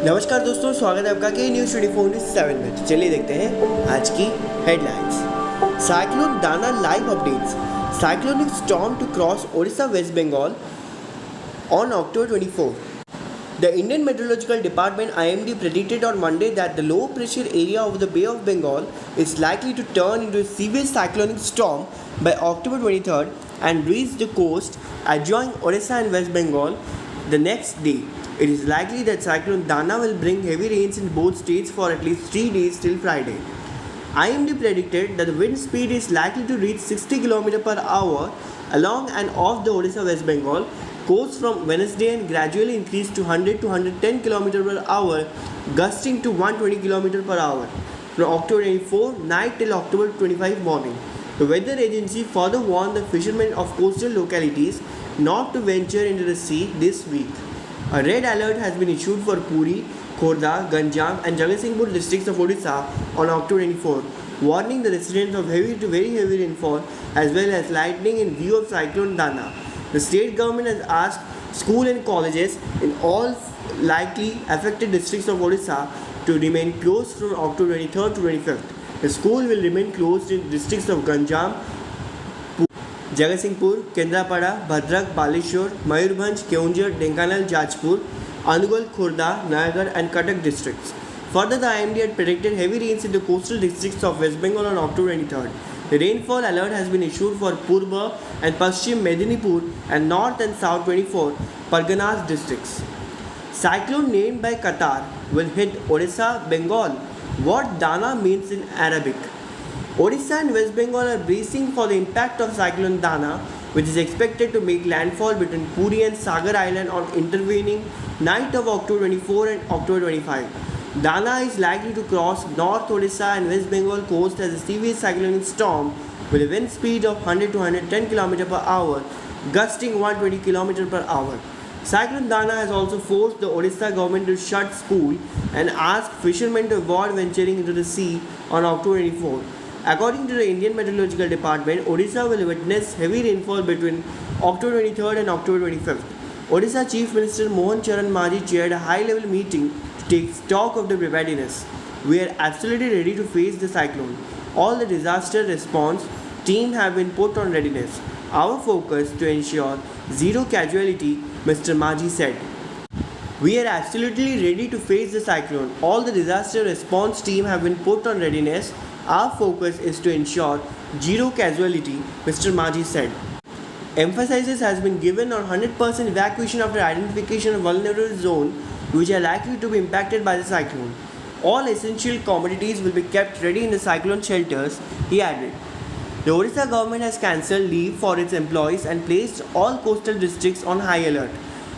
नमस्कार दोस्तों, स्वागत है आपका के न्यूज़ 24/7 में। तो चलिए देखते हैं आज की headlines. Cyclone Dana live updates. Cyclonic storm to cross Odisha West Bengal on October 24. The Indian Meteorological Department (IMD) predicted on Monday that the low pressure area over the Bay of Bengal is likely to turn into a severe cyclonic storm by October 23rd and reach the coast adjoining Odisha and West Bengal the next day. It is likely that Cyclone Dana will bring heavy rains in both states for at least 3 days till Friday. IMD predicted that the wind speed is likely to reach 60 km per hour along and off the Odisha West Bengal coast from Wednesday and gradually increase to 100 to 110 km per hour, gusting to 120 km per hour from October 24 night till October 25 morning. The weather agency further warned the fishermen of coastal localities not to venture into the sea this week. A red alert has been issued for Puri, Khordha, Ganjam and Jagatsinghpur districts of Odisha on October 24, warning the residents of heavy to very heavy rainfall as well as lightning in view of Cyclone Dana. The state government has asked schools and colleges in all likely affected districts of Odisha to remain closed from October 23rd to 25th. The school will remain closed in districts of Ganjam, Jagatsinghpur, Kendrapada, Bhadrak, Baleshwar, Mayurbhanj, Keonjhar, Dhenkanal, Jajpur, Anugal, Khordha, Nayagarh and Cuttack districts. Further, the IMD had predicted heavy rains in the coastal districts of West Bengal on October 23rd. The rainfall alert has been issued for Purba and Paschim Medinipur and North and South 24 Parganas districts. Cyclone named by Qatar will hit Odisha, Bengal. What Dana means in Arabic. Odisha and West Bengal are bracing for the impact of Cyclone Dana, which is expected to make landfall between Puri and Sagar Island on intervening night of October 24 and October 25. Dana is likely to cross North Odisha and West Bengal coast as a severe cyclonic storm with a wind speed of 100 to 110 km per hour, gusting 120 km per hour. Cyclone Dana has also forced the Odisha government to shut school and ask fishermen to avoid venturing into the sea on October 24. According to the Indian Meteorological Department, Odisha will witness heavy rainfall between October 23rd and October 25th. Odisha Chief Minister Mohan Charan Maji chaired a high-level meeting to take stock of the preparedness. We are absolutely ready to face the cyclone. All the disaster response team have been put on readiness. Our focus to ensure zero casualty, Mr. Maji said. We are absolutely ready to face the cyclone. All the disaster response team have been put on readiness. Our focus is to ensure zero casualty, Mr. Maji said. Emphasis has been given on 100% evacuation after identification of vulnerable zones which are likely to be impacted by the cyclone. All essential commodities will be kept ready in the cyclone shelters, he added. The Odisha government has cancelled leave for its employees and placed all coastal districts on high alert.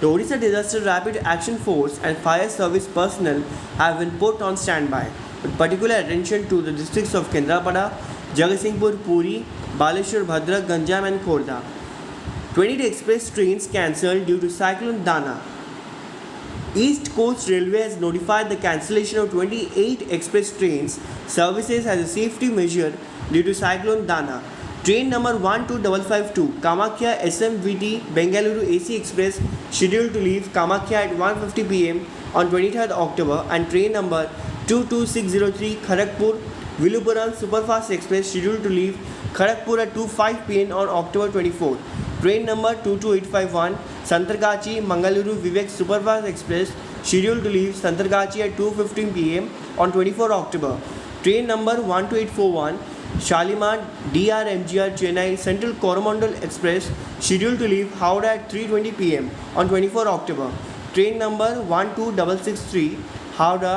The Odisha Disaster Rapid Action Force and Fire Service personnel have been put on standby, with particular attention to the districts of Kendrapada, Jagatsinghpur, Puri, Baleshwar, Bhadrak, Ganjam and Khordha. 20 express trains cancelled due to Cyclone Dana. East Coast Railway has notified the cancellation of 28 express trains services as a safety measure due to Cyclone Dana. Train number 12552 Kamakhya SMVT Bengaluru AC Express scheduled to leave Kamakhya at 1:50 pm on 23rd October and train number 22603 Kharagpur Vilupuram Superfast Express scheduled to leave Kharagpur at 2:05 pm on October 24. Train number 22851 Santargachi Mangaluru Vivek Superfast Express scheduled to leave Santargachi at 2:15 pm on 24 October. Train number 12841 Shalimar DR MGR Chennai Central Coromandel Express scheduled to leave Howrah at 3:20 pm on 24 October. Train number 12663 Howrah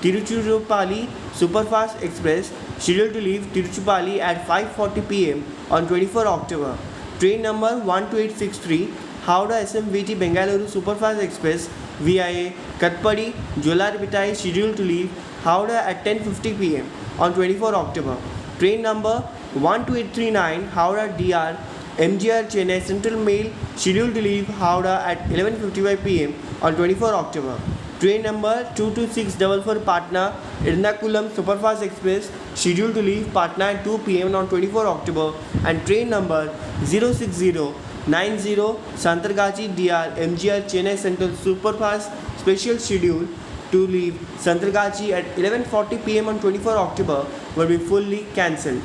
Tiruchirappalli Superfast Express scheduled to leave Tiruchirappalli at 5:40 pm on 24 October. Train number 12863 Howrah SMVT Bengaluru Superfast Express VIA Katpadi Jollarpettai scheduled to leave Howrah at 10:50 pm on 24 October. Train number 12839 Howrah DR MGR Chennai Central Mail scheduled to leave Howrah at 11:55 pm on 24 October. Train number 22644 Patna Ernakulam Superfast Express scheduled to leave Patna at 2 pm on 24 October and train number 06090 Santargachi DR MGR Chennai Central Superfast Special Schedule to leave Santragachi at 11:40 pm on 24 October will be fully cancelled.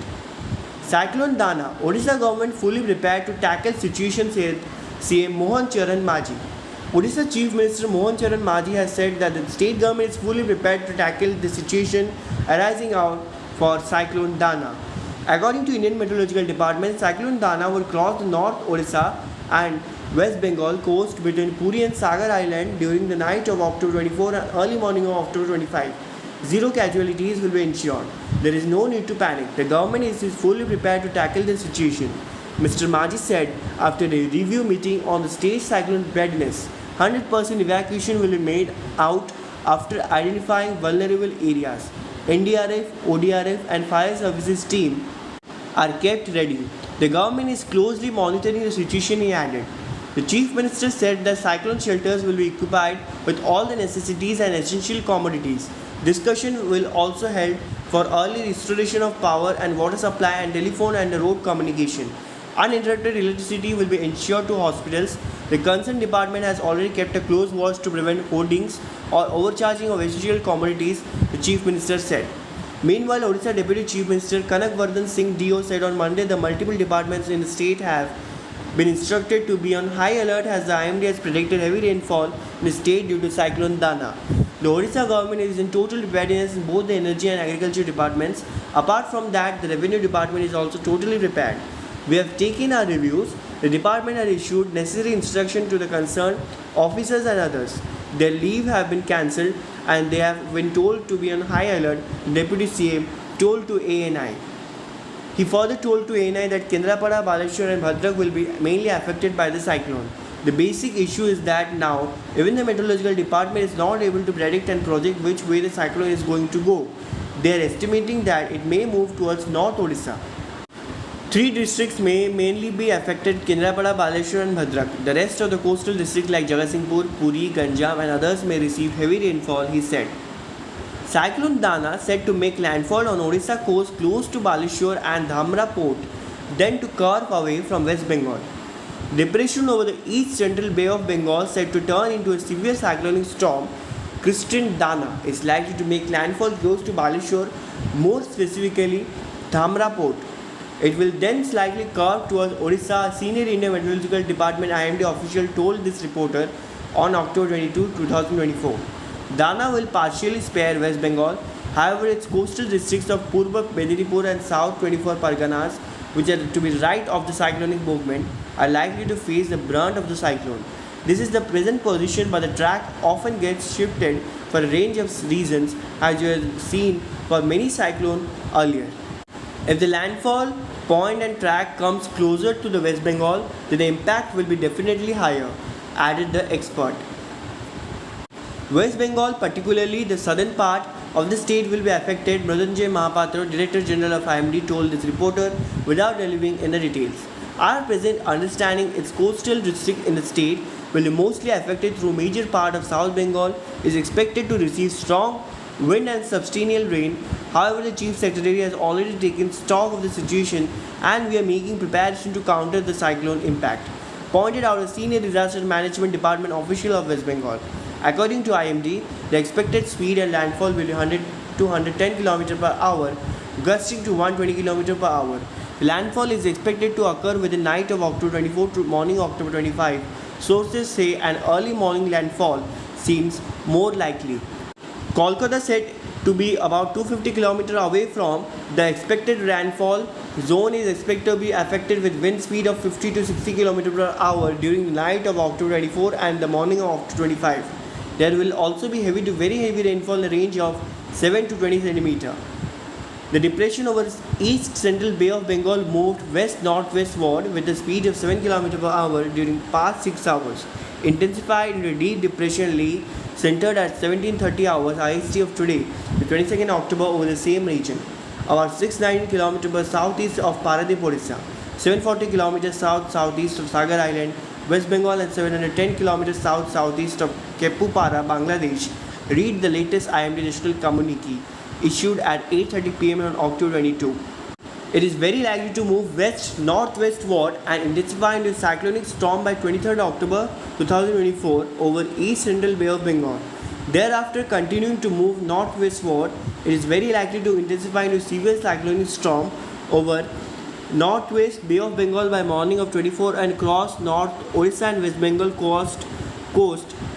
Cyclone Dana, Odisha government fully prepared to tackle situation, said CM Mohan Charan Maji. Odisha Chief Minister Mohan Charan Maji has said that the state government is fully prepared to tackle the situation arising out for Cyclone Dana. According to Indian Meteorological Department, Cyclone Dana will cross the North Odisha and West Bengal coast between Puri and Sagar Island during the night of October 24 and early morning of October 25. Zero casualties will be ensured. There is no need to panic. The government is fully prepared to tackle the situation. Mr. Maji said after a review meeting on the state cyclone readiness, 100% evacuation will be made out after identifying vulnerable areas. NDRF, ODRF and fire services team are kept ready. The government is closely monitoring the situation, he added. The Chief Minister said that cyclone shelters will be equipped with all the necessities and essential commodities. Discussion will also held for early restoration of power and water supply and telephone and road communication. Uninterrupted electricity will be ensured to hospitals. The concerned department has already kept a close watch to prevent hoardings or overcharging of essential commodities, the Chief Minister said. Meanwhile, Odisha Deputy Chief Minister Kanakvardhan Singh DO said on Monday the multiple departments in the state have been instructed to be on high alert as the IMD has predicted heavy rainfall in the state due to Cyclone Dana. The Odisha government is in total preparedness in both the energy and agriculture departments. Apart from that, the revenue department is also totally prepared. We have taken our reviews. The department has issued necessary instruction to the concerned officers and others. Their leave have been cancelled and they have been told to be on high alert, Deputy CM told to ANI. He further told to ANI that Kendrapada, Baleshwar and Bhadrak will be mainly affected by the cyclone. The basic issue is that now, even the meteorological department is not able to predict and project which way the cyclone is going to go. They are estimating that it may move towards North Odisha. 3 districts may mainly be affected: Kendrapada, Baleshwar and Bhadrak. The rest of the coastal districts like Jagatsinghpur, Puri, Ganjam and others may receive heavy rainfall, he said. Cyclone Dana said to make landfall on Odisha coast close to Baleshwar and Dhamra port, then to curve away from West Bengal. Depression over the east central Bay of Bengal said to turn into a severe cyclonic storm. Christian Dana is likely to make landfall close to Baleshwar, more specifically Dhamra port. It will then slightly curve towards Odisha, a senior Indian Meteorological Department IMD official told this reporter on October 22, 2024. Dana will partially spare West Bengal. However, its coastal districts of Purba, Medinipur and South 24 Parganas, which are to be right of the cyclonic movement, are likely to face the brunt of the cyclone. This is the present position, but the track often gets shifted for a range of reasons, as you have seen for many cyclones earlier. If the landfall point and track comes closer to the West Bengal, then the impact will be definitely higher, added the expert. West Bengal, particularly the southern part of the state, will be affected, Mridunjay Mahapatra, Director General of IMD, told this reporter without delving in the details. Our present understanding its coastal district in the state will be mostly affected through major part of South Bengal is expected to receive strong wind and substantial rain. However, the Chief Secretary has already taken stock of the situation and we are making preparation to counter the cyclone impact, pointed out a senior disaster management department official of West Bengal. According to IMD, the expected speed and landfall will be 100 to 110 km per hour, gusting to 120 km per hour. The landfall is expected to occur within night of October 24 to morning October 25. Sources say an early morning landfall seems more likely. Kolkata said to be about 250 km away from the expected rainfall zone is expected to be affected with wind speed of 50 to 60 km per hour during the night of October 24 and the morning of October 25. There will also be heavy to very heavy rainfall in the range of 7 to 20 cm. The depression over east central Bay of Bengal moved west-northwestward with a speed of 7 km per hour during past 6 hours, intensified into a deep depression lay centered at 17:30 hours IST of today, the 22nd October, over the same region, about 690 km southeast of Paradip, Odisha, 740 km south-southeast of Sagar Island, West Bengal and 710 km south-southeast of Kepupara, Bangladesh. Read the latest IMD national communique issued at 8:30 pm on October 22. It is very likely to move west-northwestward and intensify into cyclonic storm by 23rd October 2024 over east central Bay of Bengal. Thereafter, continuing to move northwestward, it is very likely to intensify into severe cyclonic storm over northwest Bay of Bengal by morning of 24 and cross North Odisha and West Bengal coast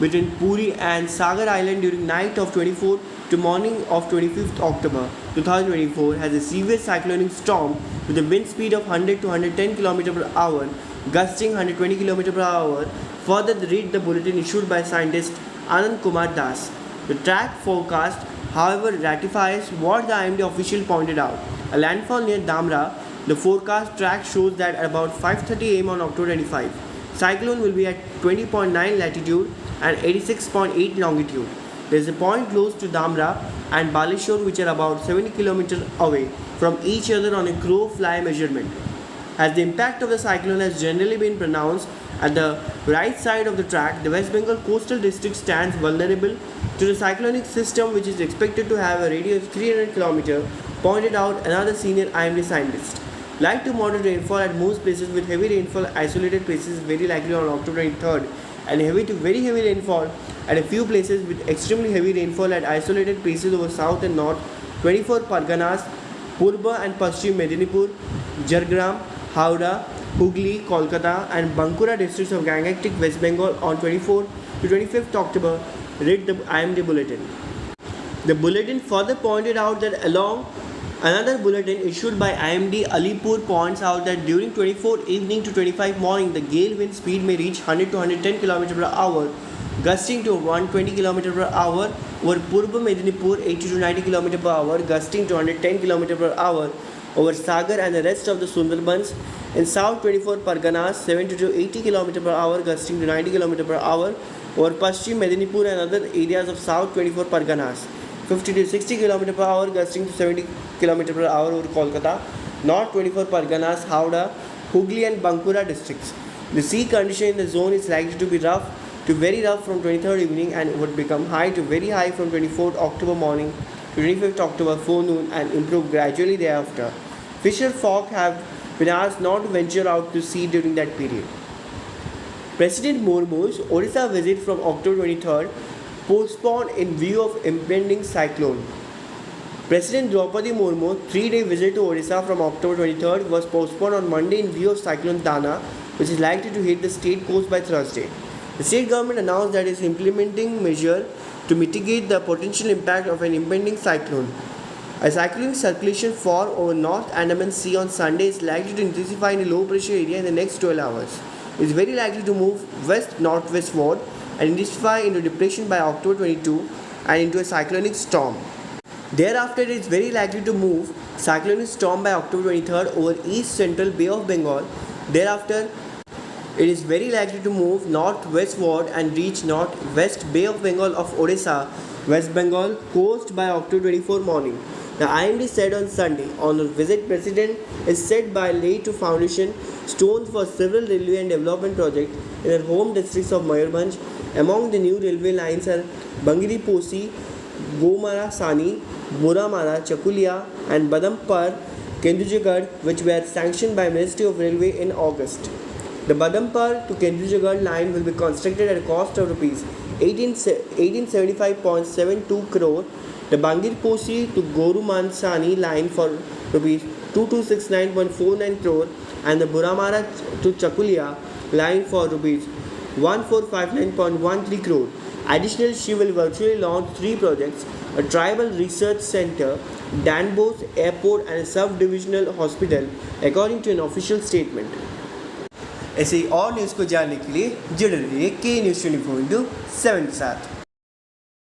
between Puri and Sagar Island during night of 24 to morning of 25th October 2024 has a severe cyclonic storm with a wind speed of 100 to 110 km per hour, gusting 120 km per hour. Further, read the bulletin issued by scientist Anand Kumar Das. The track forecast, however, ratifies what the IMD official pointed out. A landfall near Dhamra, the forecast track shows that at about 5:30 am on October 25, Cyclone will be at 20.9 latitude and 86.8 longitude. There is a point close to Dhamra and Baleshwar which are about 70 km away from each other on a crow fly measurement. As the impact of the cyclone has generally been pronounced at the right side of the track, the West Bengal coastal district stands vulnerable to the cyclonic system which is expected to have a radius of 300 km, pointed out another senior IMD scientist. Light to moderate rainfall at most places with heavy rainfall isolated places very likely on October 23rd and heavy to very heavy rainfall at a few places with extremely heavy rainfall at isolated places over south and north 24 Parganas, Purba and Paschim Medinipur, Jhargram, Howrah, Hooghly, Kolkata and Bankura districts of Gangetic West Bengal on 24 to 25th October. Read the IMD bulletin. The bulletin further pointed out that along another bulletin issued by IMD Alipur points out that during 24 evening to 25 morning the gale wind speed may reach 100 to 110 km per hour, gusting to 120 km per hour over Purba Medinipur, 80 to 90 km per hour, gusting to 110 km per hour over Sagar and the rest of the Sundarbans. In South 24 Parganas, 70 to 80 km per hour, gusting to 90 km per hour over Paschim Medinipur and other areas of South 24 Parganas, 50 to 60 km per hour, gusting to 70 km per hour over Kolkata, North 24 Parganas, Howrah, Hooghly and Bankura districts. The sea condition in the zone is likely to be rough to very rough from 23rd evening and would become high to very high from 24th October morning to 25th October forenoon and improve gradually thereafter. Fisher folk have been asked not to venture out to sea during that period. President Murmu's Odisha visit from October 23rd postponed in view of impending cyclone. President Draupadi Murmu's 3-day visit to Odisha from October 23rd was postponed on Monday in view of Cyclone Dana, which is likely to hit the state coast by Thursday. The state government announced that it is implementing measures to mitigate the potential impact of an impending cyclone. A cyclonic circulation form over North Andaman Sea on Sunday is likely to intensify in a low pressure area in the next 12 hours. It is very likely to move west-northwestward and intensify into depression by October 22 and into a cyclonic storm. Thereafter, it is very likely to move cyclonic storm by October 23rd over east central Bay of Bengal. Thereafter, it is very likely to move northwestward and reach northwest Bay of Bengal of Odisha, West Bengal coast by October 24 morning. The IMD said on Sunday, on a visit, President is set by lay to foundation stones for several railway and development projects in their home districts of Mayurbhanj. Among the new railway lines are Bangiri Posi, Gomara Sani, Muramara, Chakulia and Badampar, Kendujagarh, which were sanctioned by Ministry of Railway in August. The Badampar to Kendujagarh line will be constructed at a cost of Rs 1875.72 crore. The Bangir Posi to Gorumansani line for Rs 2269.49 crore and the Muramara to Chakulia line for Rs 1459.13 crore. Additionally, she will virtually launch 3 projects: a tribal research center, Danbos Airport and a sub-divisional hospital, according to an official statement. ऐसे ही और news को जानने के लिए जुड़े रहिए के news 24/7 के साथ।